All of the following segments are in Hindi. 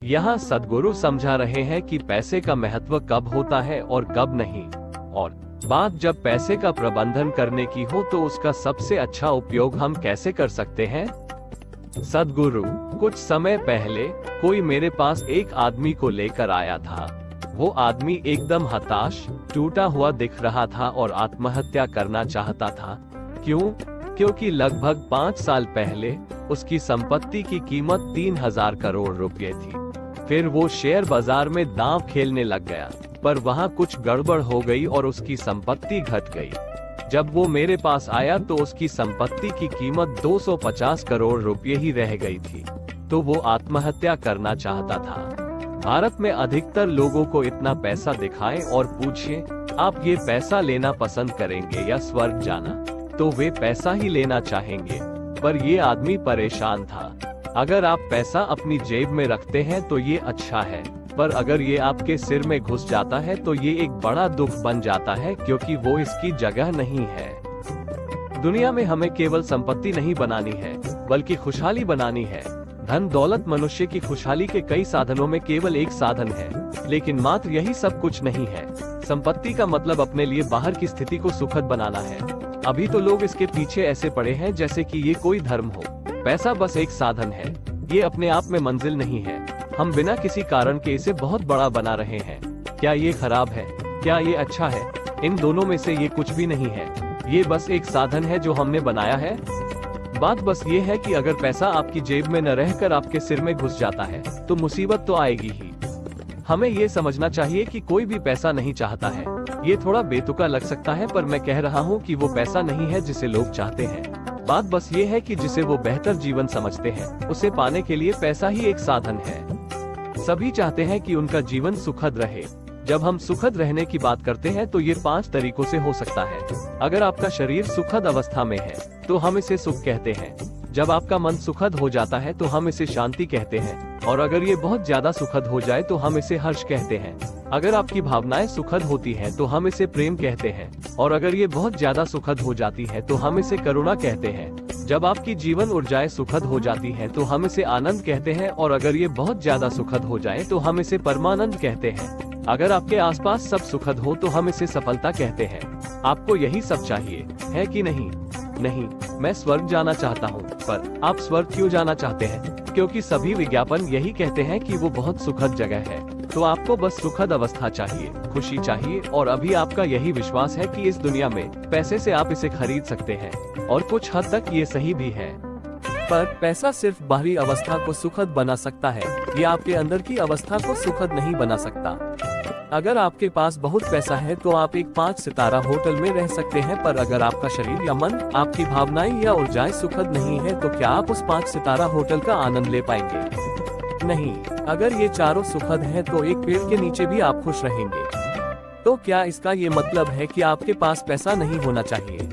यहाँ सद्गुरु समझा रहे हैं कि पैसे का महत्व कब होता है और कब नहीं, और बात जब पैसे का प्रबंधन करने की हो तो उसका सबसे अच्छा उपयोग हम कैसे कर सकते हैं। सद्गुरु, कुछ समय पहले कोई मेरे पास एक आदमी को लेकर आया था। वो आदमी एकदम हताश, टूटा हुआ दिख रहा था और आत्महत्या करना चाहता था। क्यों? क्योंकि लगभग 5 साल पहले उसकी संपत्ति की कीमत 3000 करोड़ रुपए थी। फिर वो शेयर बाजार में दांव खेलने लग गया, पर वहाँ कुछ गड़बड़ हो गई और उसकी संपत्ति घट गई। जब वो मेरे पास आया तो उसकी संपत्ति की कीमत 250 करोड़ रुपए ही रह गई थी, तो वो आत्महत्या करना चाहता था। भारत में अधिकतर लोगों को इतना पैसा दिखाएं और पूछें, आप ये पैसा लेना पसंद करेंगे या स्वर्ग जाना, तो वे पैसा ही लेना चाहेंगे। पर ये आदमी परेशान था। अगर आप पैसा अपनी जेब में रखते हैं तो ये अच्छा है, पर अगर ये आपके सिर में घुस जाता है तो ये एक बड़ा दुख बन जाता है, क्योंकि वो इसकी जगह नहीं है। दुनिया में हमें केवल संपत्ति नहीं बनानी है, बल्कि खुशहाली बनानी है। धन दौलत मनुष्य की खुशहाली के कई साधनों में केवल एक साधन है, लेकिन मात्र यही सब कुछ नहीं है। संपत्ति का मतलब अपने लिए बाहर की स्थिति को सुखद बनाना है। अभी तो लोग इसके पीछे ऐसे पड़े हैं जैसे कि ये कोई धर्म हो। पैसा बस एक साधन है, ये अपने आप में मंजिल नहीं है। हम बिना किसी कारण के इसे बहुत बड़ा बना रहे हैं। क्या ये खराब है? क्या ये अच्छा है? इन दोनों में से ये कुछ भी नहीं है। ये बस एक साधन है जो हमने बनाया है। बात बस ये है कि अगर पैसा आपकी जेब में न रहकर आपके सिर में घुस जाता है तो मुसीबत तो आएगी ही। हमें ये समझना चाहिए कि कोई भी पैसा नहीं चाहता है। ये थोड़ा बेतुका लग सकता है, पर मैं कह रहा हूँ कि वो पैसा नहीं है जिसे लोग चाहते हैं। बात बस ये है कि जिसे वो बेहतर जीवन समझते हैं, उसे पाने के लिए पैसा ही एक साधन है। सभी चाहते हैं कि उनका जीवन सुखद रहे। जब हम सुखद रहने की बात करते हैं तो ये 5 तरीकों से हो सकता है। अगर आपका शरीर सुखद अवस्था में है तो हम इसे सुख कहते हैं। जब आपका मन सुखद हो जाता है तो हम इसे शांति कहते हैं, और अगर ये बहुत ज्यादा सुखद हो जाए तो हम इसे हर्ष कहते हैं। अगर आपकी भावनाएं सुखद होती हैं तो हम इसे प्रेम कहते हैं, और अगर ये बहुत ज्यादा सुखद हो जाती है तो हम इसे करुणा कहते हैं। जब आपकी जीवन ऊर्जाएं सुखद हो जाती हैं तो हम इसे आनंद कहते हैं, और अगर ये बहुत ज्यादा सुखद हो जाए तो हम इसे परमानंद कहते हैं। अगर आपके आसपास सब सुखद हो तो हम इसे सफलता कहते हैं। आपको यही सब चाहिए, है कि नहीं? नहीं, मैं स्वर्ग जाना चाहता हूँ। पर आप स्वर्ग क्यों जाना चाहते हैं? क्योंकि सभी विज्ञापन यही कहते हैं कि वो बहुत सुखद जगह है। तो आपको बस सुखद अवस्था चाहिए, खुशी चाहिए, और अभी आपका यही विश्वास है कि इस दुनिया में पैसे से आप इसे खरीद सकते हैं, और कुछ हद तक ये सही भी है। पर पैसा सिर्फ बाहरी अवस्था को सुखद बना सकता है, ये आपके अंदर की अवस्था को सुखद नहीं बना सकता। अगर आपके पास बहुत पैसा है तो आप एक 5 सितारा होटल में रह सकते हैं, पर अगर आपका शरीर या मन, आपकी भावनाएं या ऊर्जाएं सुखद नहीं है तो क्या आप उस 5 सितारा होटल का आनंद ले पाएंगे? नहीं। अगर ये चारों सुखद हैं तो एक पेड़ के नीचे भी आप खुश रहेंगे। तो क्या इसका ये मतलब है कि आपके पास पैसा नहीं होना चाहिए?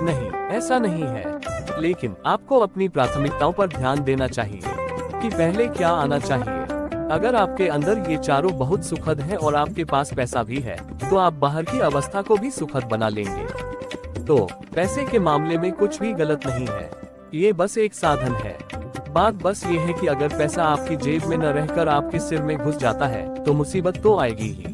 नहीं, ऐसा नहीं है। लेकिन आपको अपनी प्राथमिकताओं पर ध्यान देना चाहिए कि पहले क्या आना चाहिए। अगर आपके अंदर ये चारों बहुत सुखद हैं और आपके पास पैसा भी है, तो आप बाहर की अवस्था को भी सुखद बना लेंगे। तो पैसे के मामले में कुछ भी गलत नहीं है, ये बस एक साधन है। बात बस ये है कि अगर पैसा आपकी जेब में न रहकर आपके सिर में घुस जाता है तो मुसीबत तो आएगी ही।